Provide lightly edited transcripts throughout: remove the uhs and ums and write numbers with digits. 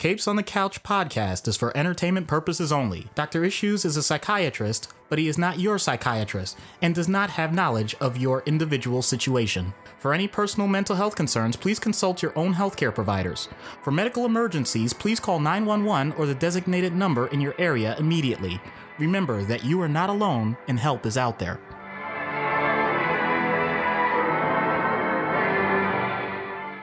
Capes on the Couch podcast is for entertainment purposes only. Dr. Issues is a psychiatrist, but he is not your psychiatrist and does not have knowledge of your individual situation. For any personal mental health concerns, please consult your own healthcare providers. For medical emergencies, please call 911 or the designated number in your area immediately. Remember that you are not alone and help is out there.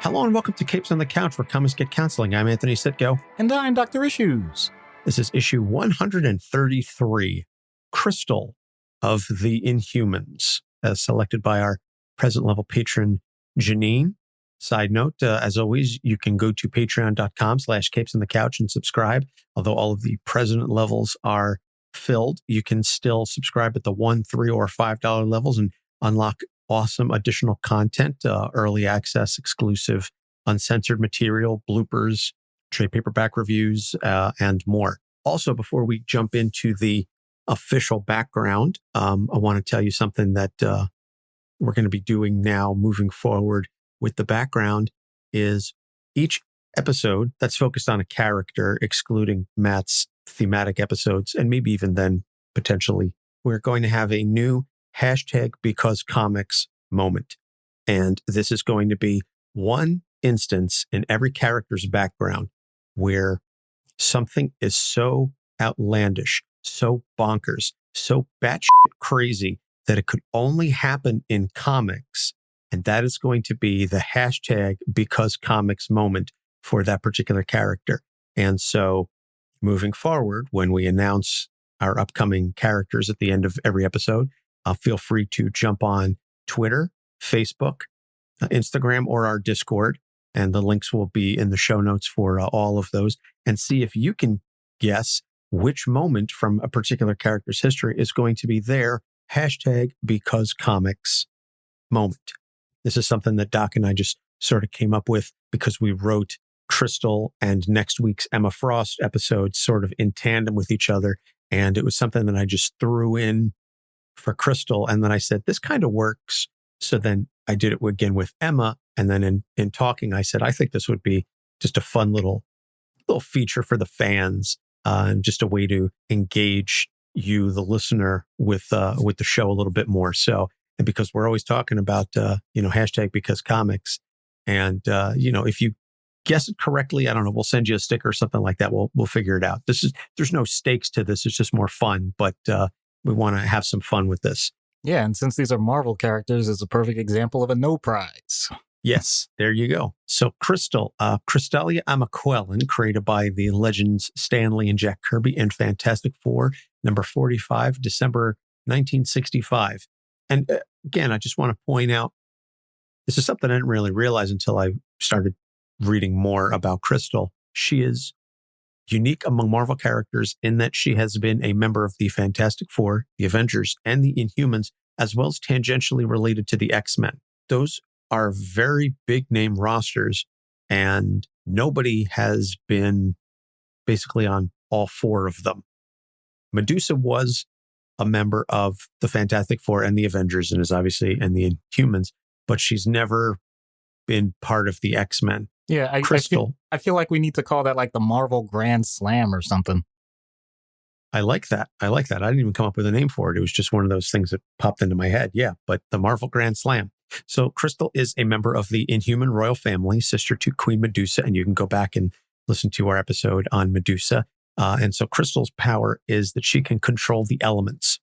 Hello and welcome to Capes on the Couch, where comics get counseling. I'm Anthony Sitko. And I'm Dr. Issues. This is issue 133, Crystal of the Inhumans, as selected by our present-level patron, Janine. Side note, as always, you can go to patreon.com/Capes on the Couch and subscribe. Although all of the president levels are filled, you can still subscribe at the $1, $3, or $5 levels and unlock awesome additional content, early access, exclusive, uncensored material, bloopers, trade paperback reviews, and more. Also, before we jump into the official background, I want to tell you something that we're going to be doing now moving forward with the background is each episode that's focused on a character, excluding Matt's thematic episodes, and maybe even then, potentially, we're going to have a new #BecauseComics moment. And this is going to be one instance in every character's background where something is so outlandish, so bonkers, so batshit crazy that it could only happen in comics. And that is going to be the #BecauseComics moment for that particular character. And so moving forward, when we announce our upcoming characters at the end of every episode, feel free to jump on Twitter, Facebook, Instagram, or our Discord. And the links will be in the show notes for all of those. And see if you can guess which moment from a particular character's history is going to be their #BecauseComics moment. This is something that Doc and I just sort of came up with because we wrote Crystal and next week's Emma Frost episode sort of in tandem with each other. And it was something that I just threw in for Crystal. And then I said, this kind of works. So then I did it again with Emma. And then in talking, I said, I think this would be just a fun little feature for the fans, and just a way to engage you, the listener, with the show a little bit more. So, and because we're always talking about, #BecauseComics. And, if you guess it correctly, I don't know, we'll send you a sticker or something like that. We'll figure it out. There's no stakes to this. It's just more fun, but, we want to have some fun with this. Yeah, and since these are Marvel characters, it's a perfect example of a no prize. Yes, there you go. So Crystal, Crystalia Amaquelin, created by the legends Stan Lee and Jack Kirby in Fantastic Four, number 45, December 1965. And again, I just want to point out, this is something I didn't really realize until I started reading more about Crystal. She is unique among Marvel characters in that she has been a member of the Fantastic Four, the Avengers, and the Inhumans, as well as tangentially related to the X-Men. Those are very big name rosters, and nobody has been basically on all four of them. Medusa was a member of the Fantastic Four and the Avengers, and is obviously in the Inhumans, but she's never been part of the X-Men. Yeah, Crystal. I feel like we need to call that like the Marvel Grand Slam or something. I like that. I didn't even come up with a name for it. It was just one of those things that popped into my head. Yeah, but the Marvel Grand Slam. So Crystal is a member of the Inhuman Royal Family, sister to Queen Medusa, and you can go back and listen to our episode on Medusa. And so Crystal's power is that she can control the elements.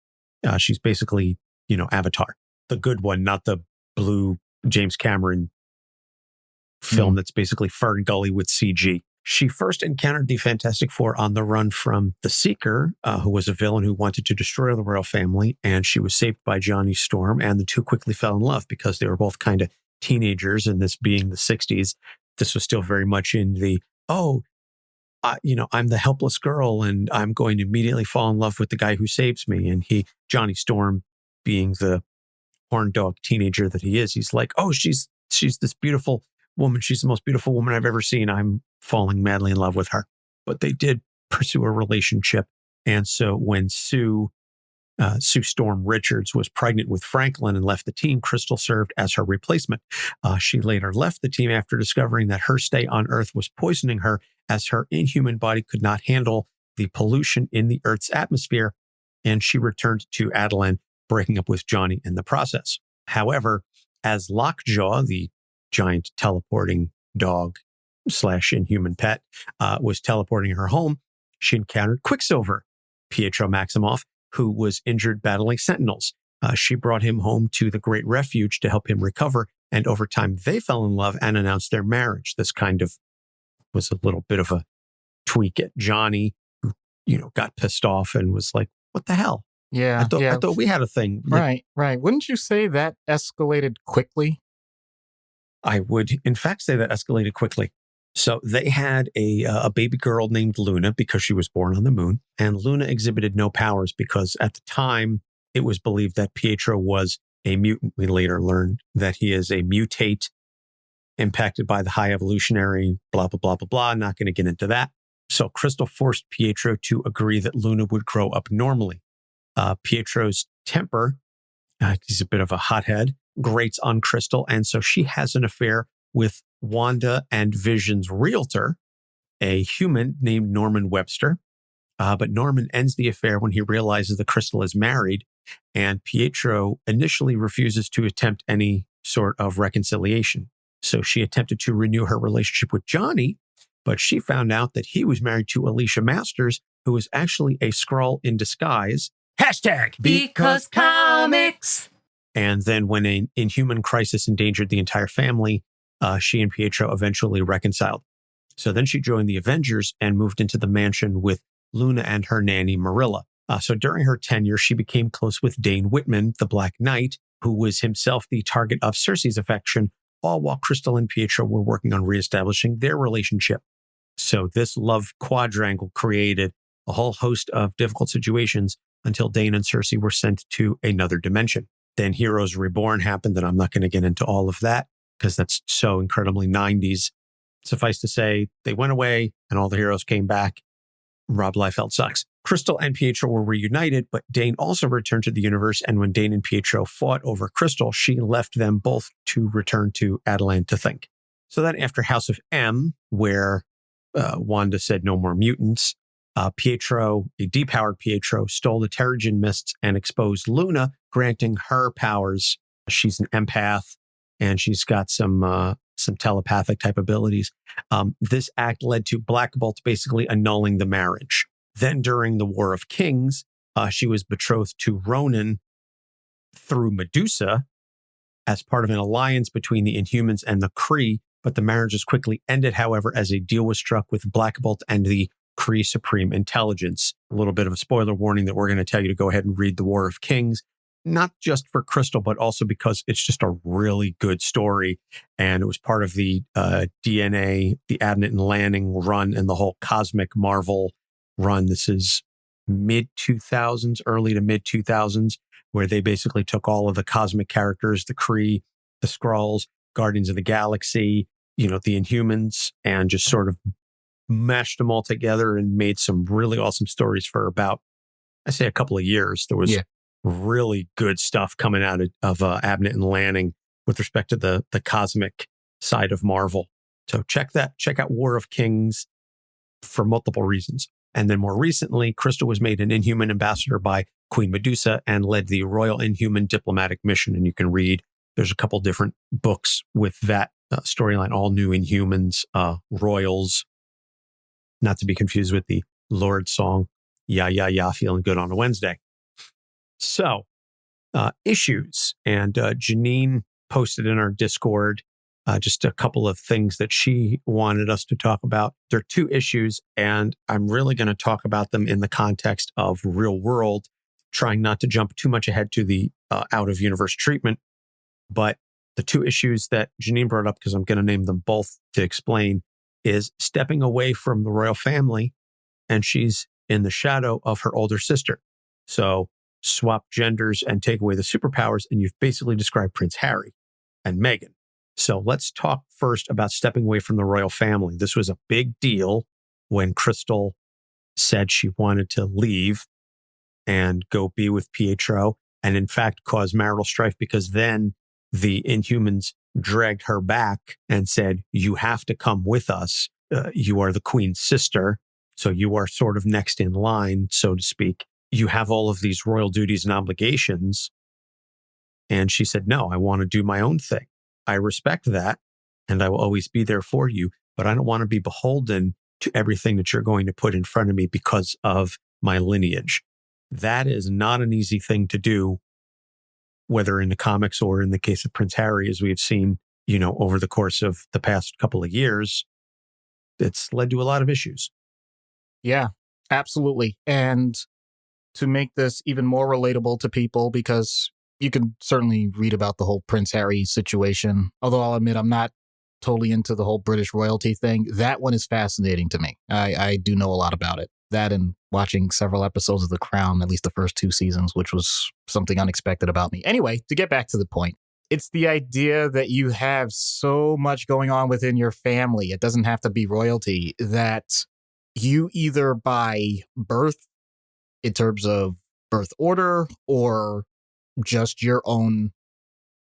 She's basically, Avatar, the good one, not the blue James Cameron film that's basically Fern Gully with CG. She first encountered the Fantastic Four on the run from the Seeker, who was a villain who wanted to destroy the royal family, and she was saved by Johnny Storm, and the two quickly fell in love because they were both kind of teenagers, and this being the 60s, this was still very much in the, I'm the helpless girl, and I'm going to immediately fall in love with the guy who saves me. And Johnny Storm, being the horn dog teenager that he is, he's like, oh, she's this beautiful woman. She's the most beautiful woman I've ever seen. I'm falling madly in love with her. But they did pursue a relationship. And so when Sue Storm Richards was pregnant with Franklin and left the team, Crystal served as her replacement. She later left the team after discovering that her stay on Earth was poisoning her as her inhuman body could not handle the pollution in the Earth's atmosphere, and she returned to Attilan, breaking up with Johnny in the process. However, as Lockjaw, the giant teleporting dog / inhuman pet, was teleporting her home, she encountered Quicksilver, Pietro Maximoff, who was injured battling Sentinels. She brought him home to the Great Refuge to help him recover, and over time they fell in love and announced their marriage. This kind of was a little bit of a tweak at Johnny, who, got pissed off and was like, what the hell? Yeah. I thought we had a thing. Right. Wouldn't you say that escalated quickly? I would, in fact, say that escalated quickly. So they had a baby girl named Luna because she was born on the moon. And Luna exhibited no powers because at the time it was believed that Pietro was a mutant. We later learned that he is a mutate impacted by the high evolutionary, blah, blah, blah, blah, blah. Not going to get into that. So Crystal forced Pietro to agree that Luna would grow up normally. Pietro's temper, he's a bit of a hothead, grates on Crystal. And so she has an affair with Wanda and Vision's realtor, a human named Norman Webster. But Norman ends the affair when he realizes that Crystal is married, and Pietro initially refuses to attempt any sort of reconciliation. So she attempted to renew her relationship with Johnny, but she found out that he was married to Alicia Masters, who was actually a Skrull in disguise. Because comics. And then when an inhuman crisis endangered the entire family, she and Pietro eventually reconciled. So then she joined the Avengers and moved into the mansion with Luna and her nanny, Marilla. So during her tenure, she became close with Dane Whitman, the Black Knight, who was himself the target of Cersei's affection, all while Crystal and Pietro were working on reestablishing their relationship. So this love quadrangle created a whole host of difficult situations until Dane and Cersei were sent to another dimension. Then Heroes Reborn happened, and I'm not going to get into all of that because that's so incredibly 90s. Suffice to say, they went away and all the heroes came back. Rob Liefeld sucks. Crystal and Pietro were reunited, but Dane also returned to the universe. And when Dane and Pietro fought over Crystal, she left them both to return to Attilan to think. So then after House of M, where Wanda said no more mutants, Pietro, a depowered Pietro, stole the Terrigen mists and exposed Luna, granting her powers. She's an empath and she's got some telepathic type abilities. This act led to Black Bolt basically annulling the marriage. Then during the War of Kings, she was betrothed to Ronan through Medusa as part of an alliance between the Inhumans and the Kree, but the marriage was quickly ended, however, as a deal was struck with Black Bolt and the Kree Supreme Intelligence. A little bit of a spoiler warning that we're going to tell you to go ahead and read the War of Kings, not just for Crystal, but also because it's just a really good story. And it was part of the DNA, the Abnett and Lanning run, and the whole Cosmic Marvel run. This is mid-2000s, early to mid-2000s, where they basically took all of the cosmic characters, the Kree, the Skrulls, Guardians of the Galaxy, the Inhumans, and just sort of mashed them all together and made some really awesome stories for about, I say, a couple of years. There was really good stuff coming out of Abnett and Lanning with respect to the cosmic side of Marvel. So check out War of Kings for multiple reasons. And then more recently, Crystal was made an Inhuman ambassador by Queen Medusa and led the Royal Inhuman diplomatic mission. And you can read, there's a couple different books with that storyline, all new Inhumans, Royals, not to be confused with the Lord song, Yeah, yeah, yeah, feeling good on a Wednesday. So, issues. And Janine posted in our Discord just a couple of things that she wanted us to talk about. There are 2 issues, and I'm really going to talk about them in the context of real world, trying not to jump too much ahead to the out-of-universe treatment. But the 2 issues that Janine brought up, because I'm going to name them both to explain, is stepping away from the royal family, and she's in the shadow of her older sister. So swap genders and take away the superpowers, and you've basically described Prince Harry and Meghan. So let's talk first about stepping away from the royal family. This was a big deal when Crystal said she wanted to leave and go be with Pietro, and in fact cause marital strife, because then the Inhumans dragged her back and said, you have to come with us. you are the queen's sister, so you are sort of next in line, so to speak. You have all of these royal duties and obligations. And she said, no, I want to do my own thing. I respect that, and I will always be there for you, but I don't want to be beholden to everything that you're going to put in front of me because of my lineage. That is not an easy thing to do, whether in the comics or in the case of Prince Harry, as we've seen, over the course of the past couple of years. It's led to a lot of issues. Yeah, absolutely. And to make this even more relatable to people, because you can certainly read about the whole Prince Harry situation, although I'll admit I'm not totally into the whole British royalty thing. That one is fascinating to me. I do know a lot about it. That and watching several episodes of The Crown, at least the first 2 seasons, which was something unexpected about me. Anyway, to get back to the point, it's the idea that you have so much going on within your family. It doesn't have to be royalty, that you either by birth, in terms of birth order, or just your own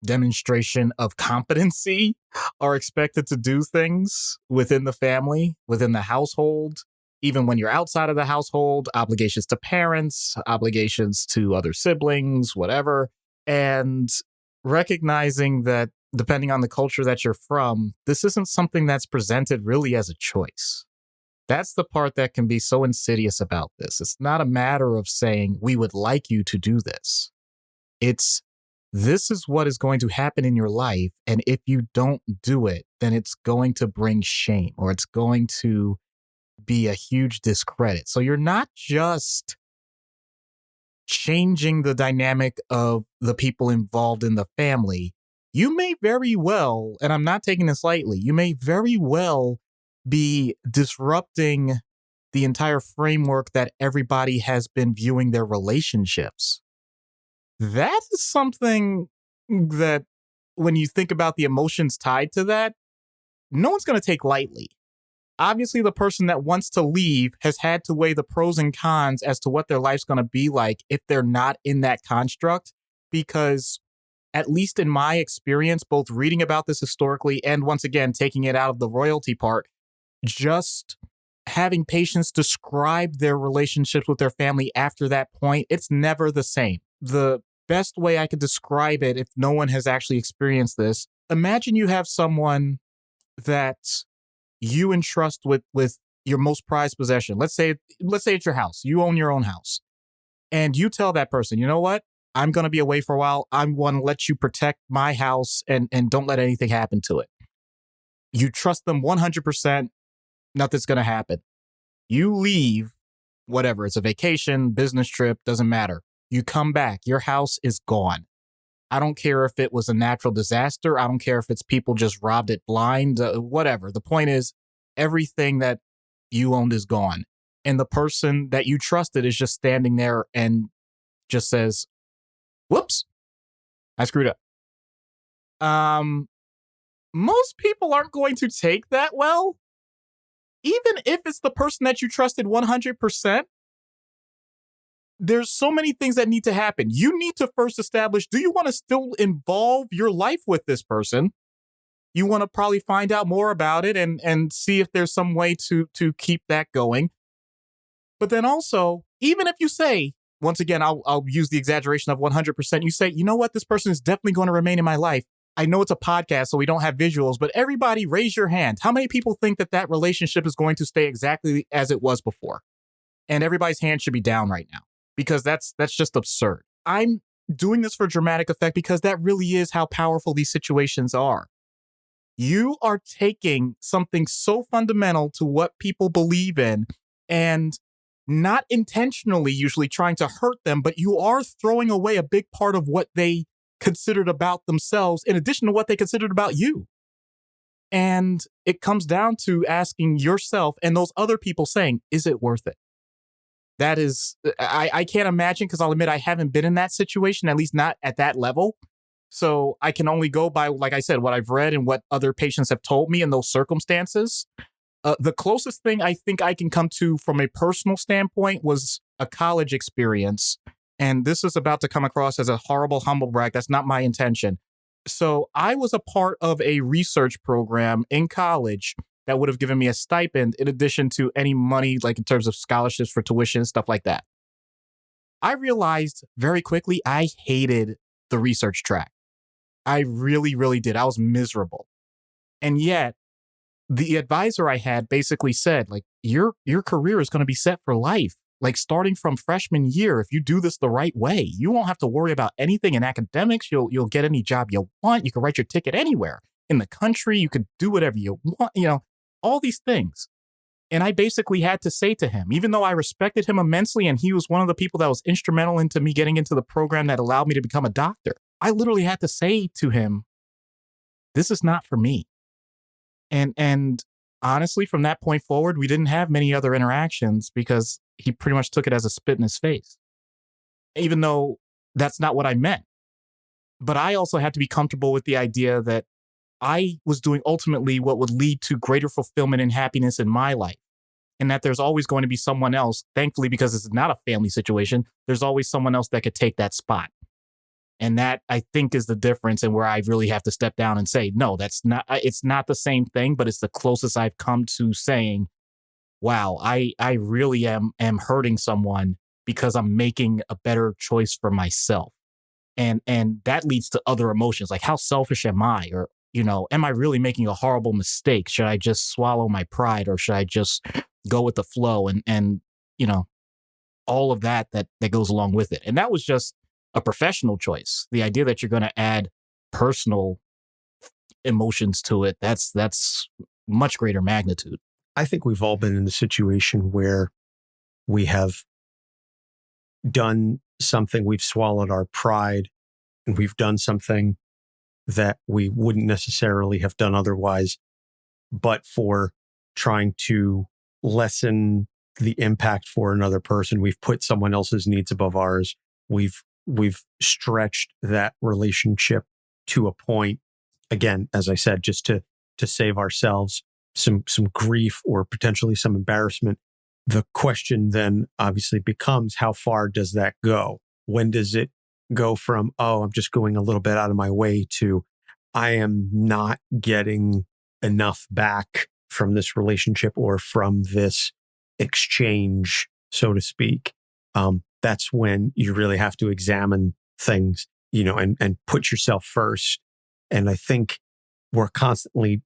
demonstration of competency, are expected to do things within the family, within the household, even when you're outside of the household, obligations to parents, obligations to other siblings, whatever. And recognizing that depending on the culture that you're from, this isn't something that's presented really as a choice. That's the part that can be so insidious about this. It's not a matter of saying, we would like you to do this. It's, this is what is going to happen in your life. And if you don't do it, then it's going to bring shame, or it's going to be a huge discredit. So you're not just changing the dynamic of the people involved in the family. You may very well, and I'm not taking this lightly, you may very well be disrupting the entire framework that everybody has been viewing their relationships. That is something that, when you think about the emotions tied to that, no one's going to take lightly. Obviously, the person that wants to leave has had to weigh the pros and cons as to what their life's going to be like if they're not in that construct. Because, at least in my experience, both reading about this historically and, once again, taking it out of the royalty part, just having patients describe their relationships with their family after that point, it's never the same. The best way I could describe it, if no one has actually experienced this, imagine you have someone that you entrust with your most prized possession. Let's say it's your house. You own your own house. And you tell that person, you know what? I'm going to be away for a while. I want to let you protect my house and don't let anything happen to it. You trust them 100%. Nothing's going to happen. You leave, whatever, it's a vacation, business trip, doesn't matter. You come back, your house is gone. I don't care if it was a natural disaster. I don't care if it's people just robbed it blind, whatever. The point is, everything that you owned is gone. And the person that you trusted is just standing there and just says, whoops, I screwed up. Most people aren't going to take that well. Even if it's the person that you trusted 100%, there's so many things that need to happen. You need to first establish, do you want to still involve your life with this person? You want to probably find out more about it and see if there's some way to keep that going. But then also, even if you say, once again, I'll use the exaggeration of 100%, you say, you know what, this person is definitely going to remain in my life. I know it's a podcast, so we don't have visuals, but everybody raise your hand. How many people think that relationship is going to stay exactly as it was before? And everybody's hand should be down right now, because that's just absurd. I'm doing this for dramatic effect because that really is how powerful these situations are. You are taking something so fundamental to what people believe in and not intentionally usually trying to hurt them, but you are throwing away a big part of what they considered about themselves in addition to what they considered about you. And it comes down to asking yourself and those other people saying, is it worth it? That is, I can't imagine, because I'll admit I haven't been in that situation, at least not at that level. So I can only go by, like I said, what I've read and what other patients have told me in those circumstances. The closest thing I think I can come to from a personal standpoint was a college experience. And this is about to come across as a horrible humble brag. That's not my intention. So I was a part of a research program in college that would have given me a stipend in addition to any money, like in terms of scholarships for tuition, stuff like that. I realized very quickly I hated the research track. I really, really did. I was miserable. And yet, the advisor I had basically said, like, your career is going to be set for life. Like, starting from freshman year, if you do this the right way, you won't have to worry about anything in academics. You'll get any job you want. You can write your ticket anywhere in the country. You could do whatever you want, all these things. And I basically had to say to him, even though I respected him immensely and he was one of the people that was instrumental into me getting into the program that allowed me to become a doctor, I literally had to say to him, this is not for me. And honestly, from that point forward, we didn't have many other interactions because he pretty much took it as a spit in his face, even though that's not what I meant. But I also had to be comfortable with the idea that I was doing ultimately what would lead to greater fulfillment and happiness in my life. And that there's always going to be someone else, thankfully, because this is not a family situation, there's always someone else that could take that spot. And that, I think, is the difference, and where I really have to step down and say, no, it's not the same thing, but it's the closest I've come to saying, wow, I really am hurting someone because I'm making a better choice for myself. And that leads to other emotions, like how selfish am I? Or, am I really making a horrible mistake? Should I just swallow my pride, or should I just go with the flow and all of that goes along with it? And that was just a professional choice. The idea that you're going to add personal emotions to it, that's much greater magnitude. I think we've all been in the situation where we have done something, we've swallowed our pride, and we've done something that we wouldn't necessarily have done otherwise, but for trying to lessen the impact for another person, we've put someone else's needs above ours. We've stretched that relationship to a point, again, as I said, just to save ourselves some grief or potentially some embarrassment. The question then obviously becomes, how far does that go? When does it go from, oh, I'm just going a little bit out of my way, to I am not getting enough back from this relationship or from this exchange, so to speak? That's when you really have to examine things, and put yourself first. And I think we're constantly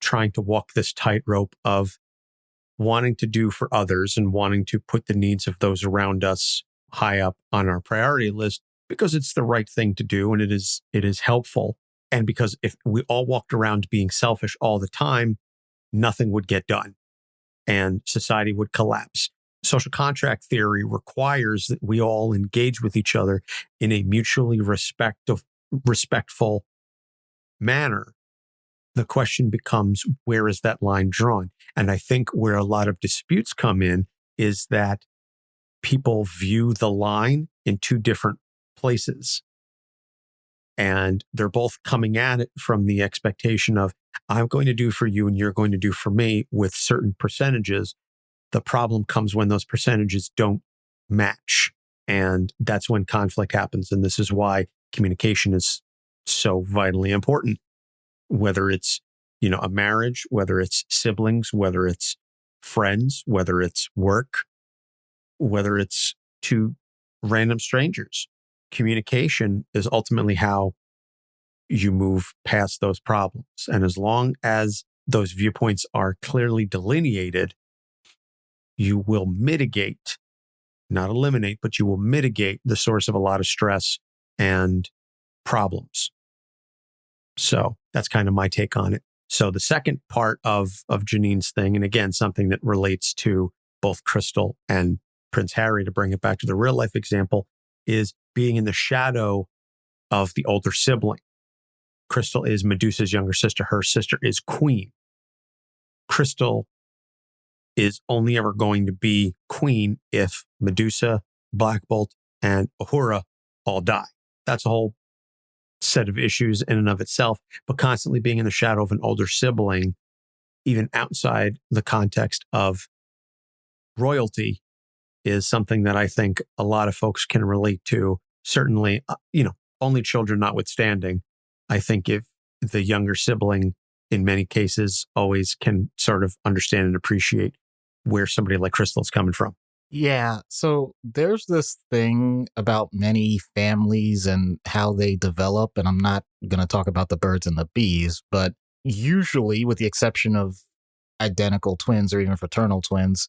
trying to walk this tightrope of wanting to do for others and wanting to put the needs of those around us high up on our priority list, because it's the right thing to do and it is helpful. And because if we all walked around being selfish all the time, nothing would get done and society would collapse. Social contract theory requires that we all engage with each other in a mutually respectful manner. The question becomes, where is that line drawn? And I think where a lot of disputes come in is that people view the line in two different places. And they're both coming at it from the expectation of, I'm going to do for you and you're going to do for me with certain percentages. The problem comes when those percentages don't match. And that's when conflict happens. And this is why communication is so vitally important, whether it's, a marriage, whether it's siblings, whether it's friends, whether it's work, whether it's two random strangers. Communication is ultimately how you move past those problems. And as long as those viewpoints are clearly delineated, you will mitigate, not eliminate, but you will mitigate the source of a lot of stress and problems. So that's kind of my take on it. So the second part of Janine's thing, and again, something that relates to both Crystal and Prince Harry, to bring it back to the real life example, is being in the shadow of the older sibling. Crystal is Medusa's younger sister. Her sister is Queen. Crystal is only ever going to be Queen if Medusa, Black Bolt, and Uhura all die. That's a whole set of issues in and of itself, but constantly being in the shadow of an older sibling, even outside the context of royalty, is something that I think a lot of folks can relate to. Certainly, only children notwithstanding, I think if the younger sibling in many cases, always can sort of understand and appreciate where somebody like Crystal's coming from. Yeah. So there's this thing about many families and how they develop. And I'm not going to talk about the birds and the bees, but usually, with the exception of identical twins or even fraternal twins,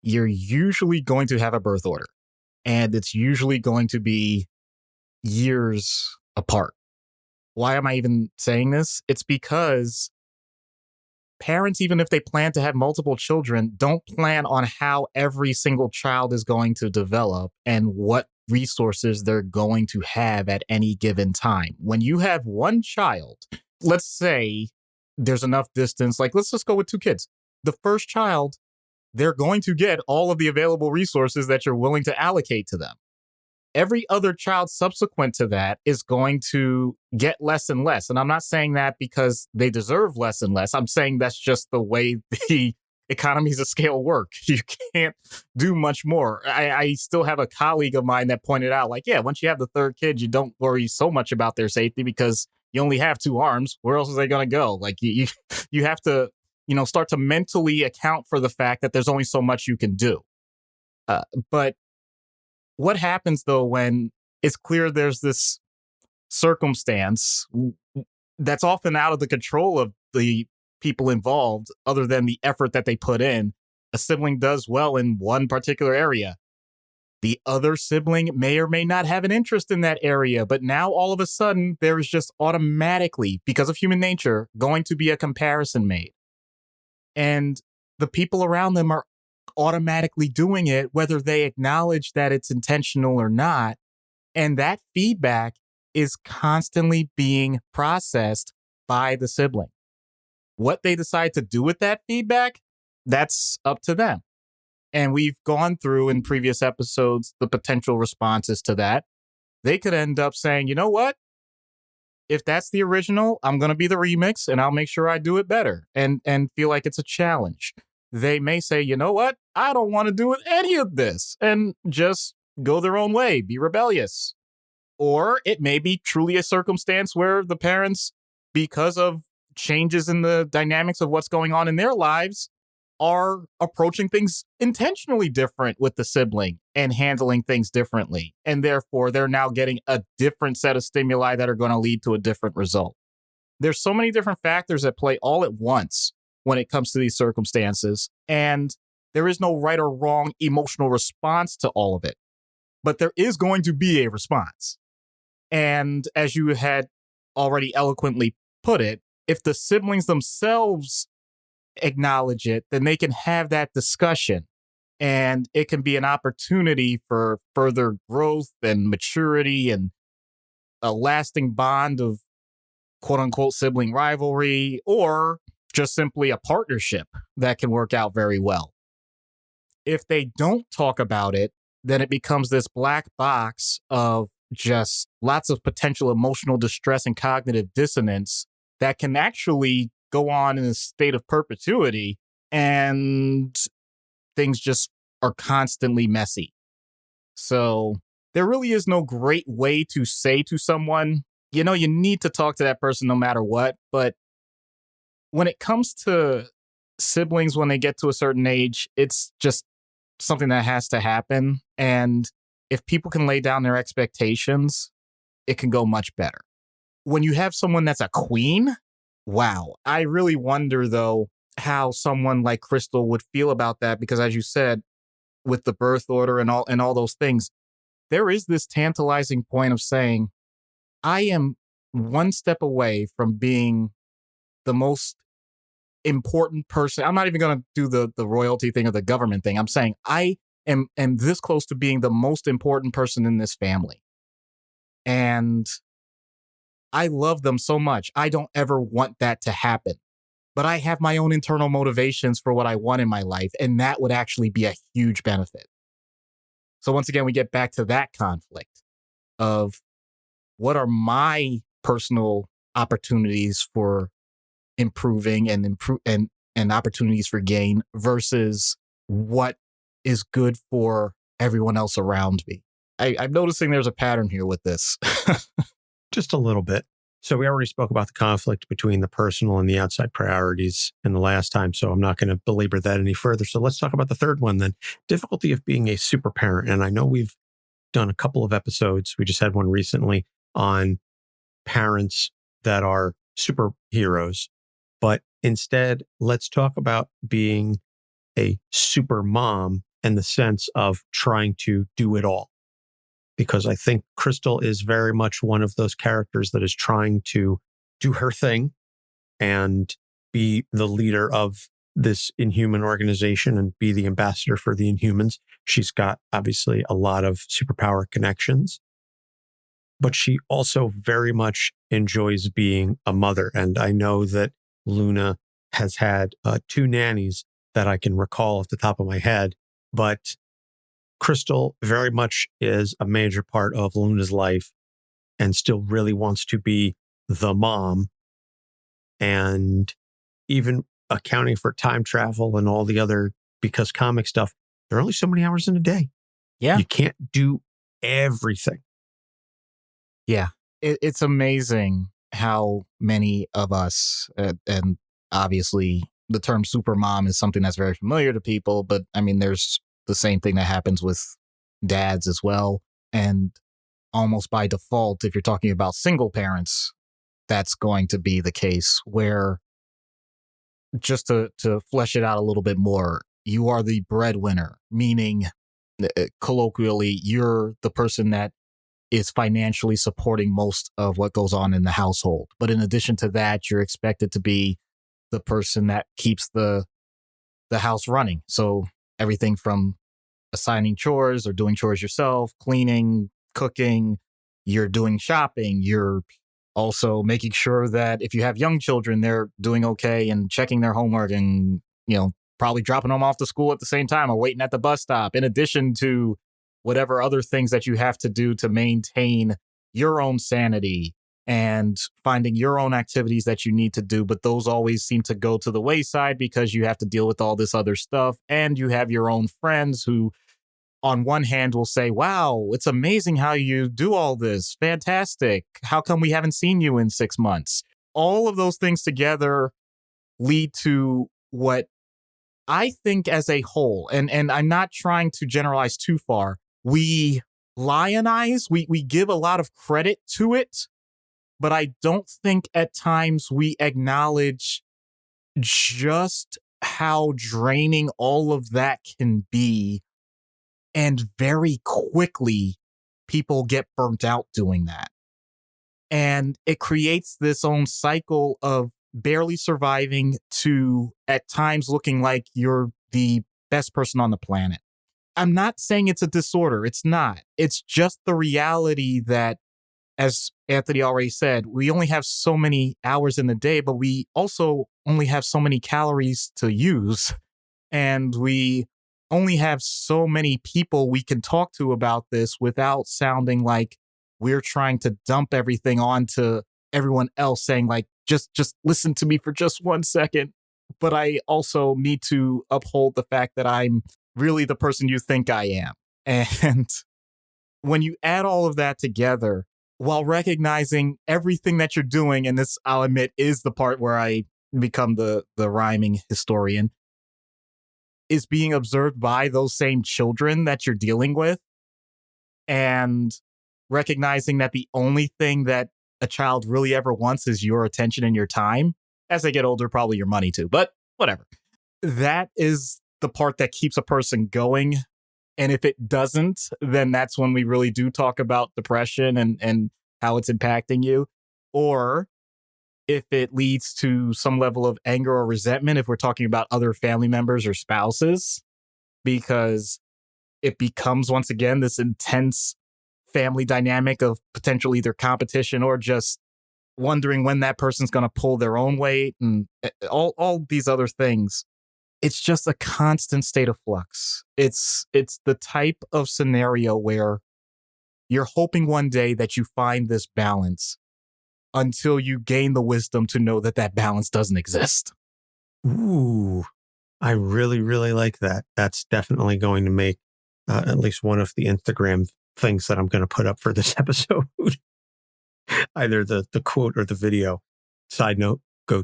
you're usually going to have a birth order. And it's usually going to be years apart. Why am I even saying this? It's because parents, even if they plan to have multiple children, don't plan on how every single child is going to develop and what resources they're going to have at any given time. When you have one child, let's say there's enough distance, like let's just go with 2 kids. The first child, they're going to get all of the available resources that you're willing to allocate to them. Every other child subsequent to that is going to get less and less. And I'm not saying that because they deserve less and less. I'm saying that's just the way the economies of scale work. You can't do much more. I still have a colleague of mine that pointed out, like, yeah, once you have the 3rd kid, you don't worry so much about their safety because you only have 2 arms. Where else are they going to go? Like you have to, start to mentally account for the fact that there's only so much you can do. But what happens, though, when it's clear there's this circumstance that's often out of the control of the people involved, other than the effort that they put in? A sibling does well in one particular area. The other sibling may or may not have an interest in that area, but now all of a sudden there is just automatically, because of human nature, going to be a comparison made. And the people around them are automatically doing it, whether they acknowledge that it's intentional or not. And that feedback is constantly being processed by the sibling. What they decide to do with that feedback, that's up to them. And we've gone through in previous episodes the potential responses to that. They could end up saying, you know what? If that's the original, I'm going to be the remix and I'll make sure I do it better and feel like it's a challenge. They may say, you know what? I don't want to do any of this and just go their own way, be rebellious. Or it may be truly a circumstance where the parents, because of changes in the dynamics of what's going on in their lives, are approaching things intentionally different with the sibling and handling things differently. And therefore, they're now getting a different set of stimuli that are going to lead to a different result. There's so many different factors at play all at once when it comes to these circumstances. And there is no right or wrong emotional response to all of it. But there is going to be a response. And as you had already eloquently put it, if the siblings themselves acknowledge it, then they can have that discussion. And it can be an opportunity for further growth and maturity and a lasting bond of quote unquote sibling rivalry, or just simply a partnership that can work out very well. If they don't talk about it, then it becomes this black box of just lots of potential emotional distress and cognitive dissonance that can actually go on in a state of perpetuity, and things just are constantly messy. So there really is no great way to say to someone, you need to talk to that person no matter what. But when it comes to siblings, when they get to a certain age, it's just something that has to happen. And if people can lay down their expectations, it can go much better. When you have someone that's a queen, wow. I really wonder, though, how someone like Crystal would feel about that, because as you said, with the birth order and all those things, there is this tantalizing point of saying, I am one step away from being the most important person. I'm not even going to do the royalty thing or the government thing. I'm saying I am this close to being the most important person in this family. And I love them so much. I don't ever want that to happen. But I have my own internal motivations for what I want in my life, and that would actually be a huge benefit. So once again, we get back to that conflict of what are my personal opportunities for improving and opportunities for gain versus what is good for everyone else around me. I'm noticing there's a pattern here with this. Just a little bit. So we already spoke about the conflict between the personal and the outside priorities in the last time, so I'm not going to belabor that any further. So let's talk about the third one then. Difficulty of being a super parent. And I know we've done a couple of episodes. We just had one recently on parents that are superheroes. But instead, let's talk about being a super mom in the sense of trying to do it all. Because I think Crystal is very much one of those characters that is trying to do her thing and be the leader of this Inhuman organization and be the ambassador for the Inhumans. She's got obviously a lot of superpower connections, but she also very much enjoys being a mother. And I know that Luna has had 2 nannies that I can recall off the top of my head, but Crystal very much is a major part of Luna's life and still really wants to be the mom. And even accounting for time travel and all the other, because comic stuff, there are only so many hours in a day. Yeah. You can't do everything. Yeah. It's amazing how many of us, and obviously the term super mom is something that's very familiar to people, but I mean, there's the same thing that happens with dads as well. And almost by default, if you're talking about single parents, that's going to be the case where, just to flesh it out a little bit more, you are the breadwinner, meaning colloquially, you're the person that is financially supporting most of what goes on in the household. But in addition to that, you're expected to be the person that keeps the house running. So everything from assigning chores or doing chores yourself, cleaning, cooking, you're doing shopping, you're also making sure that if you have young children, they're doing okay and checking their homework and, probably dropping them off to school at the same time or waiting at the bus stop, in addition to whatever other things that you have to do to maintain your own sanity and finding your own activities that you need to do. But those always seem to go to the wayside because you have to deal with all this other stuff. And you have your own friends who, on one hand, will say, wow, it's amazing how you do all this. Fantastic. How come we haven't seen you in 6 months? All of those things together lead to what I think as a whole, and I'm not trying to generalize too far, we lionize, we give a lot of credit to it, but I don't think at times we acknowledge just how draining all of that can be. And very quickly, people get burnt out doing that. And it creates this own cycle of barely surviving to, at times, looking like you're the best person on the planet. I'm not saying it's a disorder. It's not. It's just the reality that, as Anthony already said, we only have so many hours in the day, but we also only have so many calories to use. And we only have so many people we can talk to about this without sounding like we're trying to dump everything onto everyone else, saying like, just listen to me for just 1 second. But I also need to uphold the fact that I'm really the person you think I am. And when you add all of that together, while recognizing everything that you're doing, and this, I'll admit, is the part where I become the rhyming historian, is being observed by those same children that you're dealing with, and recognizing that the only thing that a child really ever wants is your attention and your time. As they get older, probably your money too, but whatever. That is the part that keeps a person going. And if it doesn't, then that's when we really do talk about depression and how it's impacting you. Or if it leads to some level of anger or resentment, if we're talking about other family members or spouses, because it becomes, once again, this intense family dynamic of potential either competition or just wondering when that person's going to pull their own weight and all these other things. It's just a constant state of flux. It's the type of scenario where you're hoping one day that you find this balance until you gain the wisdom to know that that balance doesn't exist. Ooh, I really, really like that. That's definitely going to make at least one of the Instagram things that I'm going to put up for this episode. either the quote or the video. Side note, go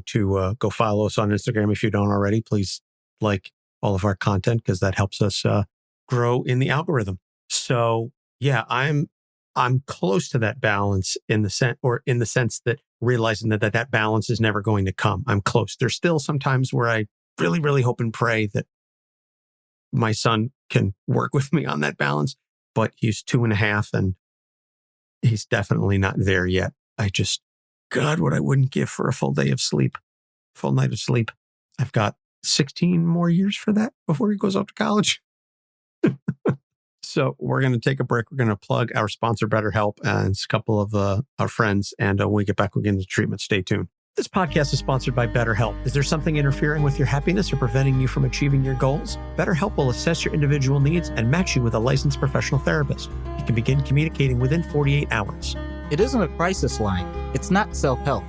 follow us on Instagram if you don't already. Please like all of our content because that helps us grow in the algorithm. So yeah, I'm close to that balance in the sense that realizing that balance is never going to come. I'm close. There's still some times where I really, really hope and pray that my son can work with me on that balance, but he's 2.5 and he's definitely not there yet. God, what I wouldn't give for a full night of sleep. I've got 16 more years for that before he goes off to college. So we're going to take a break. We're going to plug our sponsor, BetterHelp, and a couple of our friends. And when we get back, we'll get into treatment. Stay tuned. This podcast is sponsored by BetterHelp. Is there something interfering with your happiness or preventing you from achieving your goals? BetterHelp will assess your individual needs and match you with a licensed professional therapist. You can begin communicating within 48 hours. It isn't a crisis line. It's not self-help.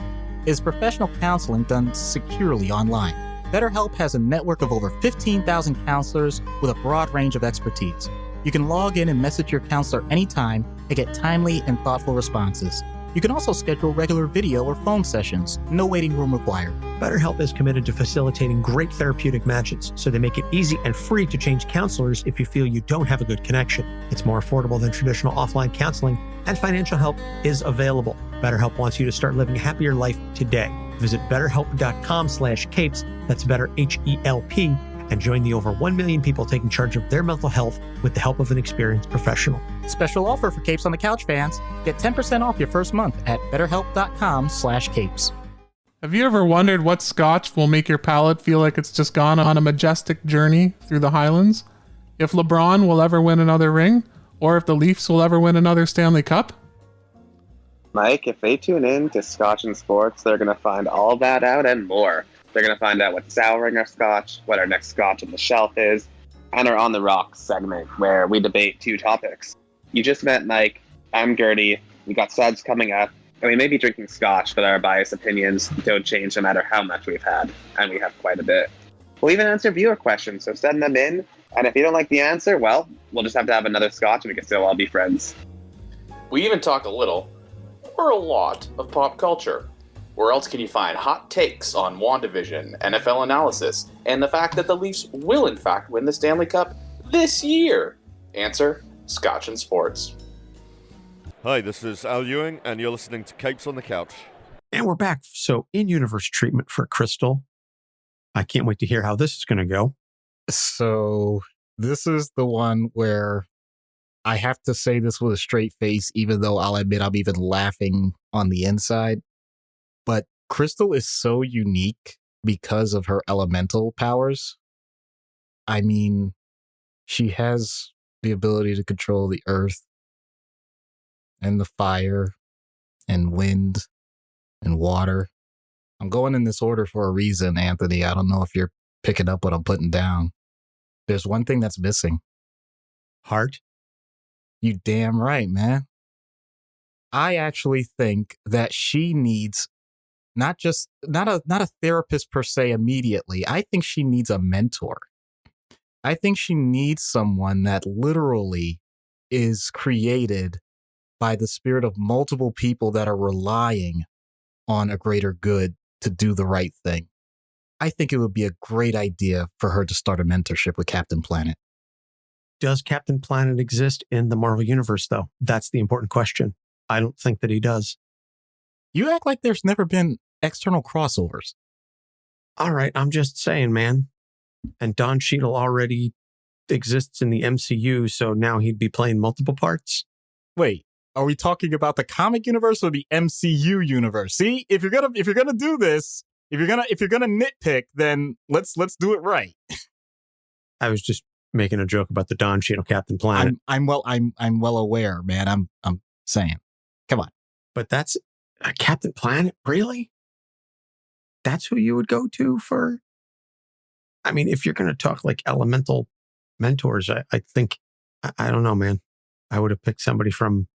It's professional counseling done securely online. BetterHelp has a network of over 15,000 counselors with a broad range of expertise. You can log in and message your counselor anytime and get timely and thoughtful responses. You can also schedule regular video or phone sessions. No waiting room required. BetterHelp is committed to facilitating great therapeutic matches, so they make it easy and free to change counselors if you feel you don't have a good connection. It's more affordable than traditional offline counseling, and financial help is available. BetterHelp wants you to start living a happier life today. Visit betterhelp.com/capes, that's better HELP, and join the over 1 million people taking charge of their mental health with the help of an experienced professional. Special offer for Capes on the Couch fans. Get 10% off your first month at betterhelp.com/capes. Have you ever wondered what scotch will make your palate feel like it's just gone on a majestic journey through the Highlands? If LeBron will ever win another ring? Or if the Leafs will ever win another Stanley Cup? Mike, if they tune in to Scotch and Sports, they're going to find all that out and more. They're going to find out what's souring our scotch, what our next scotch on the shelf is, and our On the Rocks segment where we debate 2 topics. You just met Mike. I'm Gertie. We got suds coming up, and we may be drinking scotch, but our biased opinions don't change no matter how much we've had, and we have quite a bit. We'll even answer viewer questions, so send them in, and if you don't like the answer, well, we'll just have to have another scotch and we can still all be friends. We even talk a little, or a lot, of pop culture. Where else can you find hot takes on WandaVision, NFL analysis, and the fact that the Leafs will in fact win the Stanley Cup this year? Answer, Scotch and Sports. Hi, this is Al Ewing, and you're listening to Capes on the Couch. And we're back. So in-universe treatment for Crystal. I can't wait to hear how this is going to go. So this is the one where I have to say this with a straight face, even though I'll admit I'm even laughing on the inside. But Crystal is so unique because of her elemental powers. I mean, she has the ability to control the earth and the fire and wind and water. I'm going in this order for a reason, Anthony. I don't know if you're picking up what I'm putting down. There's one thing that's missing. Heart? You damn right, man. I actually think that she needs not a therapist per se immediately. I think she needs a mentor. I think she needs someone that literally is created by the spirit of multiple people that are relying on a greater good to do the right thing. I think it would be a great idea for her to start a mentorship with Captain Planet. Does Captain Planet exist in the Marvel Universe, though? That's the important question. I don't think that he does. You act like there's never been external crossovers. All right, I'm just saying, man. And Don Cheadle already exists in the MCU, so now he'd be playing multiple parts. Wait, are we talking about the comic universe or the MCU universe? See, if you're gonna do this, if you're gonna nitpick, then let's do it right. I was just making a joke about the Don Cheadle Captain Planet. I'm well aware, man. I'm saying, come on. But that's Captain Planet, really? That's who you would go to for? I mean, if you're going to talk like elemental mentors, I think, I don't know, man. I would have picked somebody from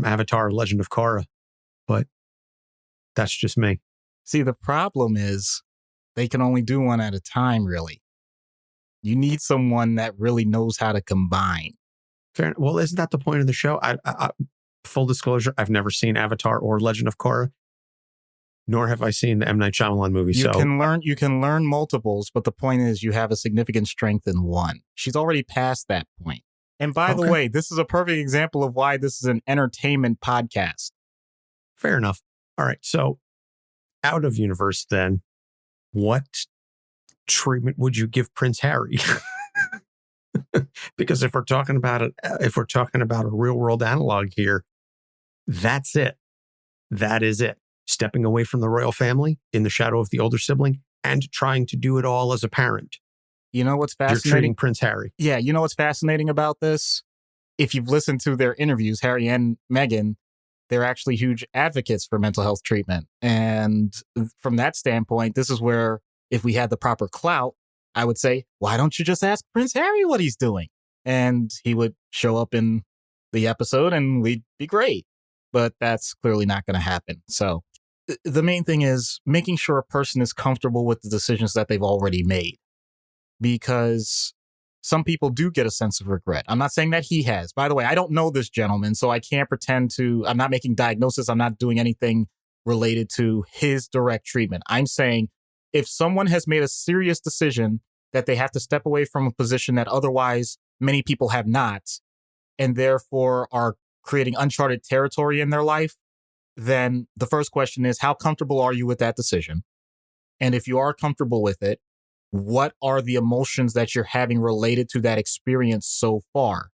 Avatar, Legend of Korra, but that's just me. See, the problem is they can only do one at a time, really. You need someone that really knows how to combine. Fair. Well, isn't that the point of the show? full disclosure, I've never seen Avatar or Legend of Korra, nor have I seen the M. Night Shyamalan movie. You can learn multiples, but the point is you have a significant strength in one. She's already past that point. And by the way, this is a perfect example of why this is an entertainment podcast. Fair enough. All right. So out of universe then, what treatment would you give Prince Harry? Because if we're talking about a real world analog here, that's it. That is it. Stepping away from the royal family in the shadow of the older sibling and trying to do it all as a parent. You know what's fascinating? You're treating Prince Harry. Yeah, you know what's fascinating about this? If you've listened to their interviews, Harry and Meghan, they're actually huge advocates for mental health treatment. And from that standpoint, this is where, if we had the proper clout, I would say, why don't you just ask Prince Harry what he's doing? And he would show up in the episode and we'd be great. But that's clearly not going to happen. So the main thing is making sure a person is comfortable with the decisions that they've already made. Because some people do get a sense of regret. I'm not saying that he has. By the way, I don't know this gentleman, so I can't pretend to, I'm not making diagnosis. I'm not doing anything related to his direct treatment. I'm saying if someone has made a serious decision that they have to step away from a position that otherwise many people have not, and therefore are creating uncharted territory in their life, then the first question is, how comfortable are you with that decision? And if you are comfortable with it, what are the emotions that you're having related to that experience so far?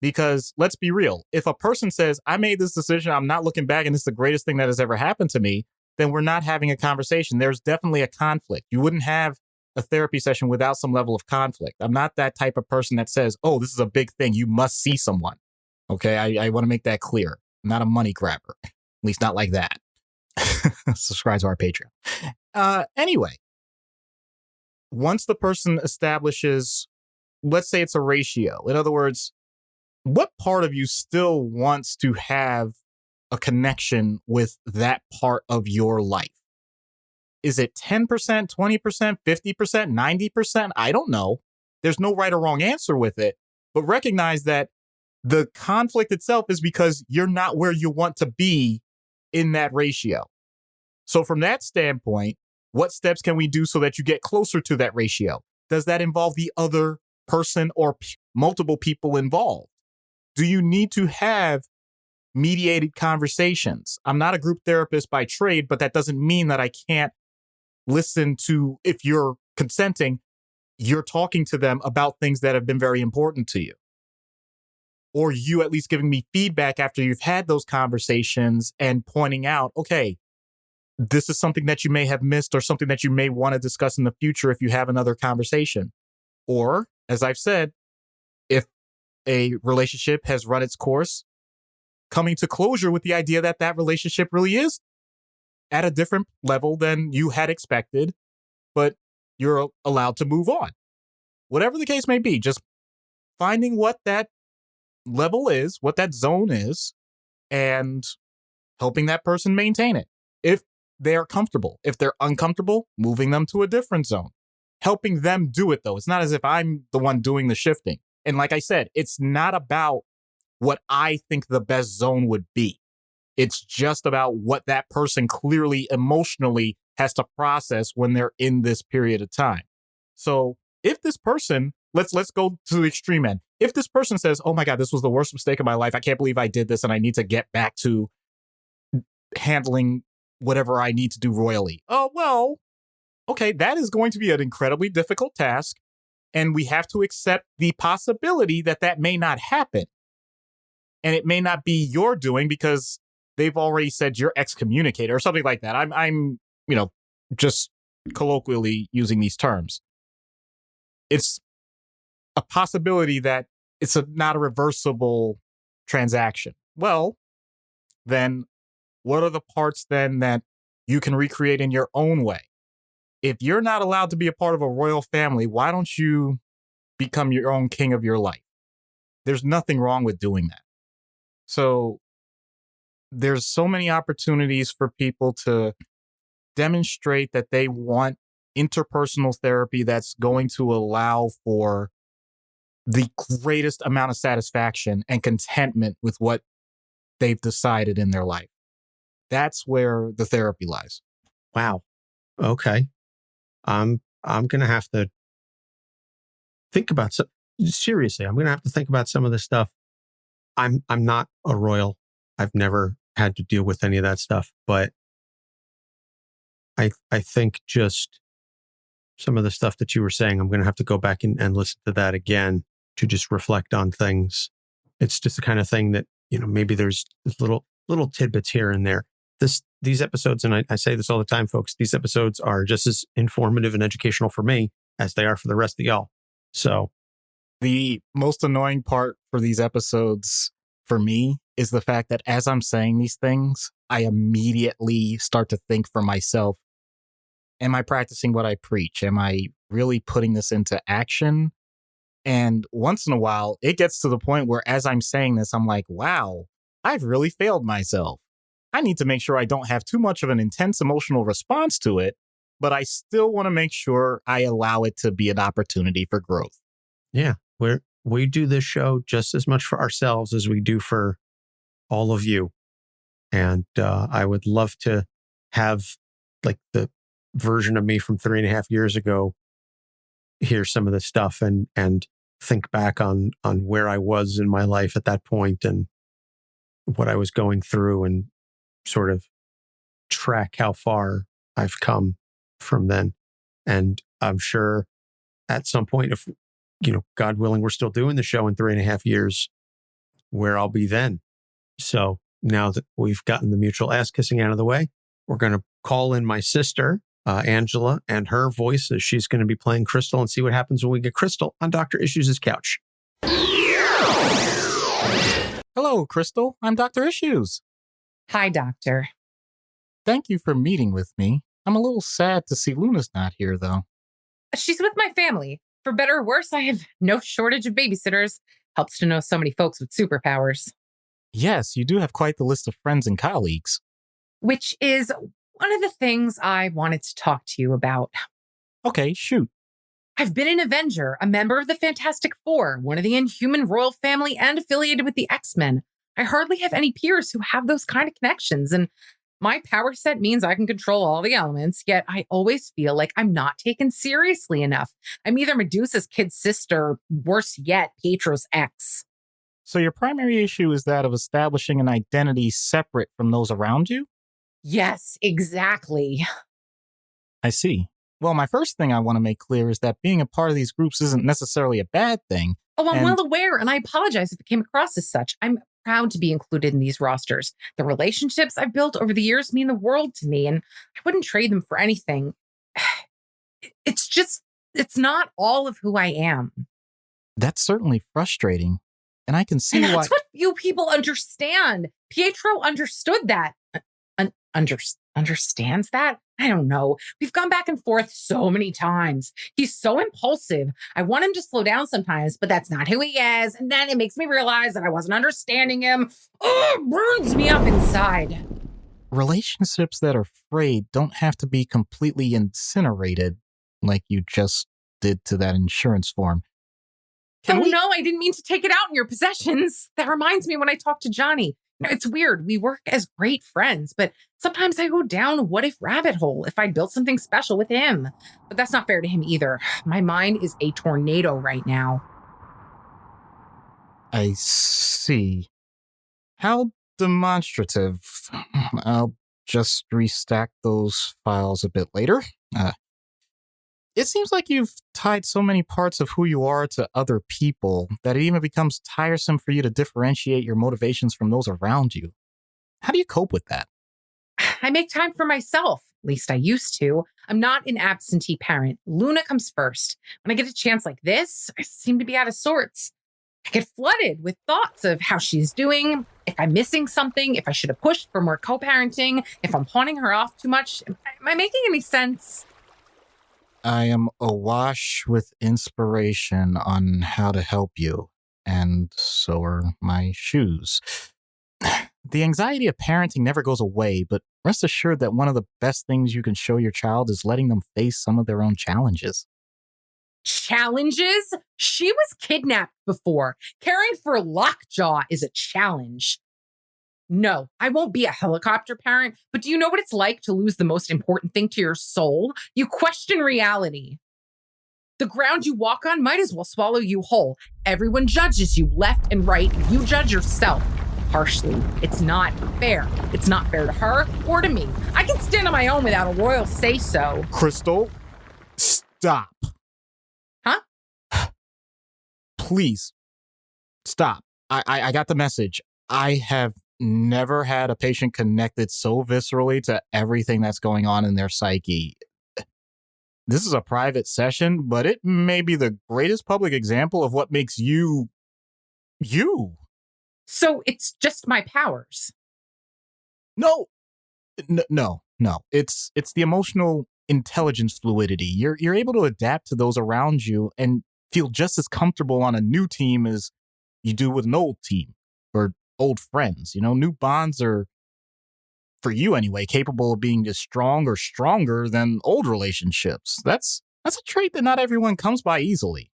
Because let's be real, if a person says, I made this decision, I'm not looking back, and it's the greatest thing that has ever happened to me, then we're not having a conversation. There's definitely a conflict. You wouldn't have a therapy session without some level of conflict. I'm not that type of person that says, oh, this is a big thing, you must see someone. Okay, I want to make that clear. I'm not a money grabber, at least not like that. Subscribe to our Patreon. Anyway. Once the person establishes, let's say it's a ratio. In other words, what part of you still wants to have a connection with that part of your life? Is it 10%, 20%, 50%, 90%? I don't know. There's no right or wrong answer with it. But recognize that the conflict itself is because you're not where you want to be in that ratio. So from that standpoint, what steps can we do so that you get closer to that ratio? Does that involve the other person or multiple people involved? Do you need to have mediated conversations? I'm not a group therapist by trade, but that doesn't mean that I can't listen to, if you're consenting, you're talking to them about things that have been very important to you. Or you at least giving me feedback after you've had those conversations and pointing out, okay, this is something that you may have missed or something that you may want to discuss in the future if you have another conversation. Or, as I've said, if a relationship has run its course, coming to closure with the idea that that relationship really is at a different level than you had expected, but you're allowed to move on. Whatever the case may be, just finding what that level is, what that zone is, and helping that person maintain it. If they are comfortable. If they're uncomfortable, moving them to a different zone. Helping them do it, though. It's not as if I'm the one doing the shifting. And like I said, it's not about what I think the best zone would be. It's just about what that person clearly emotionally has to process when they're in this period of time. So if this person, let's go to the extreme end. If this person says, oh my God, this was the worst mistake of my life. I can't believe I did this and I need to get back to handling whatever I need to do royally. Oh, well, okay, that is going to be an incredibly difficult task. And we have to accept the possibility that that may not happen. And it may not be your doing because they've already said you're excommunicated or something like that. I'm just colloquially using these terms. It's a possibility that it's not a reversible transaction. Well, then what are the parts then that you can recreate in your own way? If you're not allowed to be a part of a royal family, why don't you become your own king of your life? There's nothing wrong with doing that. So there's so many opportunities for people to demonstrate that they want interpersonal therapy that's going to allow for the greatest amount of satisfaction and contentment with what they've decided in their life. That's where the therapy lies. Wow. Okay. I'm going to have to think about seriously, I'm going to have to think about some of this stuff. I'm not a royal. I've never had to deal with any of that stuff, but I think just some of the stuff that you were saying, I'm going to have to go back and listen to that again to just reflect on things. It's just the kind of thing that, maybe there's little tidbits here and there. These episodes, and I say this all the time, folks, these episodes are just as informative and educational for me as they are for the rest of y'all. So the most annoying part for these episodes for me is the fact that as I'm saying these things, I immediately start to think for myself, am I practicing what I preach? Am I really putting this into action? And once in a while, it gets to the point where as I'm saying this, I'm like, wow, I've really failed myself. I need to make sure I don't have too much of an intense emotional response to it, but I still want to make sure I allow it to be an opportunity for growth. Yeah, we do this show just as much for ourselves as we do for all of you. And I would love to have like the version of me from 3.5 years ago hear some of this stuff and think back on where I was in my life at that point and what I was going through and sort of track how far I've come from then. And I'm sure at some point, if, God willing, we're still doing the show in 3.5 years, where I'll be then. So now that we've gotten the mutual ass kissing out of the way, we're going to call in my sister, Angela, and her voice as she's going to be playing Crystal and see what happens when we get Crystal on Dr. Issues' couch. Hello, Crystal. I'm Dr. Issues. Hi, Doctor. Thank you for meeting with me. I'm a little sad to see Luna's not here, though. She's with my family. For better or worse, I have no shortage of babysitters. Helps to know so many folks with superpowers. Yes, you do have quite the list of friends and colleagues. Which is one of the things I wanted to talk to you about. Okay, shoot. I've been an Avenger, a member of the Fantastic Four, one of the Inhuman Royal Family, and affiliated with the X-Men. I hardly have any peers who have those kind of connections, and my power set means I can control all the elements, yet I always feel like I'm not taken seriously enough. I'm either Medusa's kid sister, or worse yet, Pietro's ex. So your primary issue is that of establishing an identity separate from those around you? Yes, exactly. I see. Well, my first thing I want to make clear is that being a part of these groups isn't necessarily a bad thing. Oh, I'm well aware, and I apologize if it came across as such. I'm proud to be included in these rosters. The relationships I've built over the years mean the world to me, and I wouldn't trade them for anything. It's not all of who I am. That's certainly frustrating, and I can see why. That's what few people understand. Pietro understood that. Understands that? I don't know. We've gone back and forth so many times. He's so impulsive. I want him to slow down sometimes, but that's not who he is. And then it makes me realize that I wasn't understanding him. Oh, it burns me up inside. Relationships that are frayed don't have to be completely incinerated like you just did to that insurance form. No, I didn't mean to take it out in your possessions. That reminds me when I talked to Johnny. It's weird. We work as great friends, but sometimes I go down a what if rabbit hole if I built something special with him. But that's not fair to him either. My mind is a tornado right now. I see. How demonstrative. I'll just restack those files a bit later. It seems like you've tied so many parts of who you are to other people that it even becomes tiresome for you to differentiate your motivations from those around you. How do you cope with that? I make time for myself. At least I used to. I'm not an absentee parent. Luna comes first. When I get a chance like this, I seem to be out of sorts. I get flooded with thoughts of how she's doing, if I'm missing something, if I should have pushed for more co-parenting, if I'm pawning her off too much. Am I making any sense? I am awash with inspiration on how to help you, and so are my shoes. The anxiety of parenting never goes away, but rest assured that one of the best things you can show your child is letting them face some of their own challenges. Challenges? She was kidnapped before. Caring for Lockjaw is a challenge. No, I won't be a helicopter parent, but do you know what it's like to lose the most important thing to your soul? You question reality. The ground you walk on might as well swallow you whole. Everyone judges you left and right. You judge yourself harshly. It's not fair. It's not fair to her or to me. I can stand on my own without a royal say-so. Crystal, stop. Huh? Please, stop. I got the message. I have never had a patient connected so viscerally to everything that's going on in their psyche. This is a private session, but it may be the greatest public example of what makes you, you. So it's just my powers. No. It's the emotional intelligence fluidity. You're able to adapt to those around you and feel just as comfortable on a new team as you do with an old team or old friends. You know, new bonds are, for you anyway, capable of being as strong or stronger than old relationships. That's a trait that not everyone comes by easily.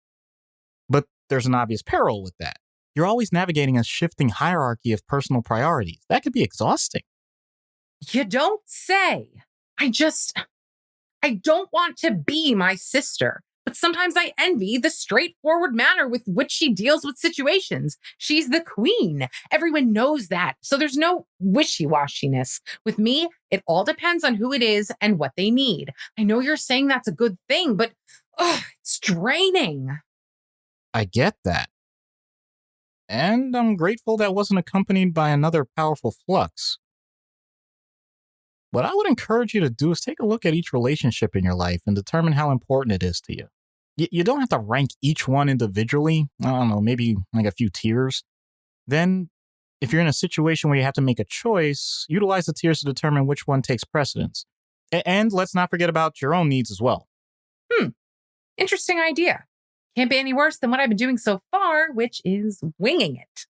But there's an obvious peril with that. You're always navigating a shifting hierarchy of personal priorities. That could be exhausting. You don't say. I don't want to be my sister. But sometimes I envy the straightforward manner with which she deals with situations. She's the queen. Everyone knows that. So there's no wishy-washiness. With me, it all depends on who it is and what they need. I know you're saying that's a good thing, but it's draining. I get that. And I'm grateful that wasn't accompanied by another powerful flux. What I would encourage you to do is take a look at each relationship in your life and determine how important it is to you. You don't have to rank each one individually. I don't know, maybe like a few tiers. Then, if you're in a situation where you have to make a choice, utilize the tiers to determine which one takes precedence. And let's not forget about your own needs as well. Interesting idea. Can't be any worse than what I've been doing so far, which is winging it.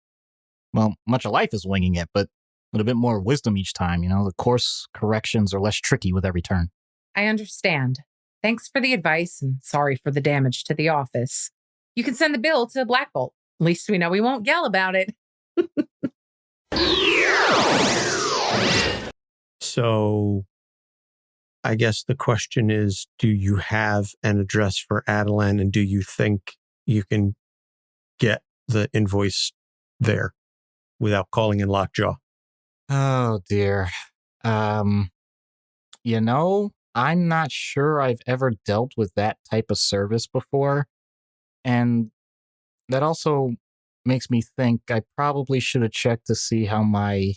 Well, much of life is winging it, but with a bit more wisdom each time. You know, the course corrections are less tricky with every turn. I understand. Thanks for the advice and sorry for the damage to the office. You can send the bill to Black Bolt. At least we know we won't yell about it. So I guess the question is, do you have an address for Attilan, and do you think you can get the invoice there without calling in Lockjaw? Oh, dear. You know, I'm not sure I've ever dealt with that type of service before. And that also makes me think I probably should have checked to see how my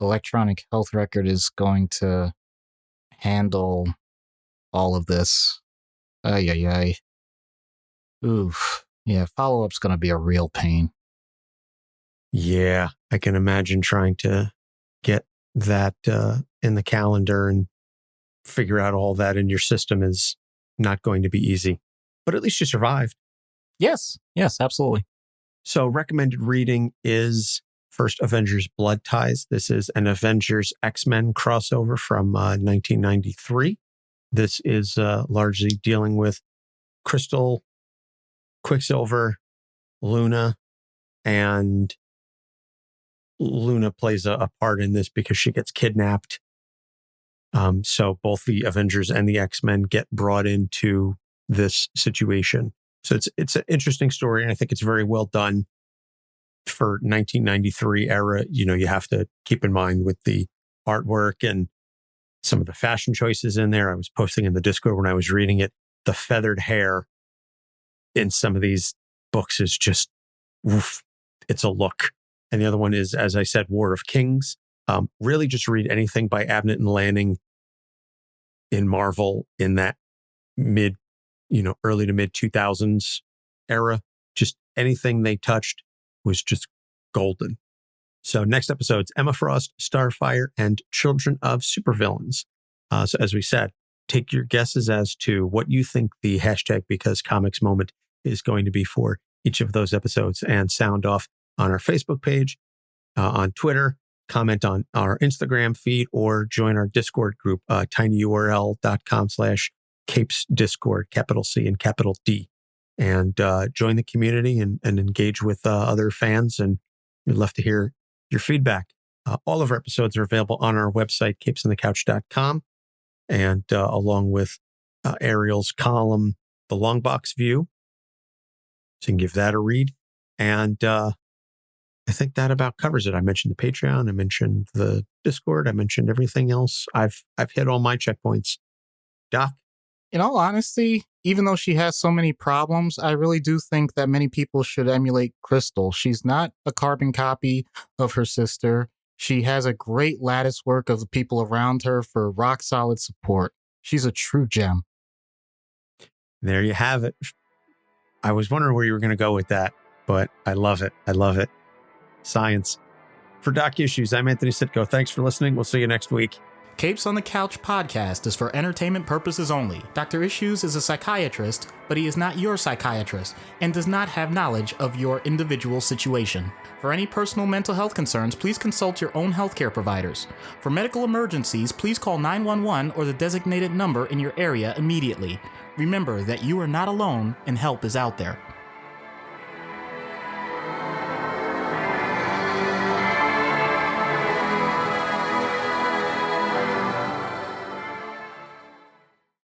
electronic health record is going to handle all of this. Ay. Oof. Yeah, follow-up's going to be a real pain. Yeah, I can imagine trying to get that in the calendar and figure out all that in your system is not going to be easy. But at least you survived. Yes, absolutely. So recommended reading is first Avengers Blood Ties. This is an Avengers X-Men crossover from 1993. This is largely dealing with Crystal, Quicksilver, Luna, and Luna plays a part in this because she gets kidnapped. So both the Avengers and the X-Men get brought into this situation. So it's an interesting story, and I think it's very well done for 1993 era. You know, you have to keep in mind with the artwork and some of the fashion choices in there. I was posting in the Discord when I was reading it. The feathered hair in some of these books is just, oof, it's a look. And the other one is, as I said, War of Kings. Really just read anything by Abnett and Lanning in Marvel in that early to mid 2000s era. Just anything they touched was just golden. So next episode's Emma Frost, Starfire, and Children of Supervillains. So as we said, take your guesses as to what you think the hashtag Because Comics moment is going to be for each of those episodes, and sound off on our Facebook page, on Twitter, comment on our Instagram feed, or join our Discord group, tinyurl.com/CapesDiscord, capital C and capital D, and join the community and engage with other fans. And we'd love to hear your feedback. All of our episodes are available on our website, capesonthecouch.com, and along with Ariel's column, The Long Box View. So you can give that a read. And I think that about covers it. I mentioned the Patreon. I mentioned the Discord. I mentioned everything else. I've hit all my checkpoints. Doc? In all honesty, even though she has so many problems, I really do think that many people should emulate Crystal. She's not a carbon copy of her sister. She has a great lattice work of the people around her for rock solid support. She's a true gem. There you have it. I was wondering where you were going to go with that, but I love it. I love it. Science. For Doc Issues, I'm Anthony Sitko. Thanks for listening. We'll see you next week. Capes on the Couch podcast is for entertainment purposes only. Dr. Issues is a psychiatrist, but he is not your psychiatrist and does not have knowledge of your individual situation. For any personal mental health concerns, please consult your own healthcare providers. For medical emergencies, please call 911 or the designated number in your area immediately. Remember that you are not alone and help is out there.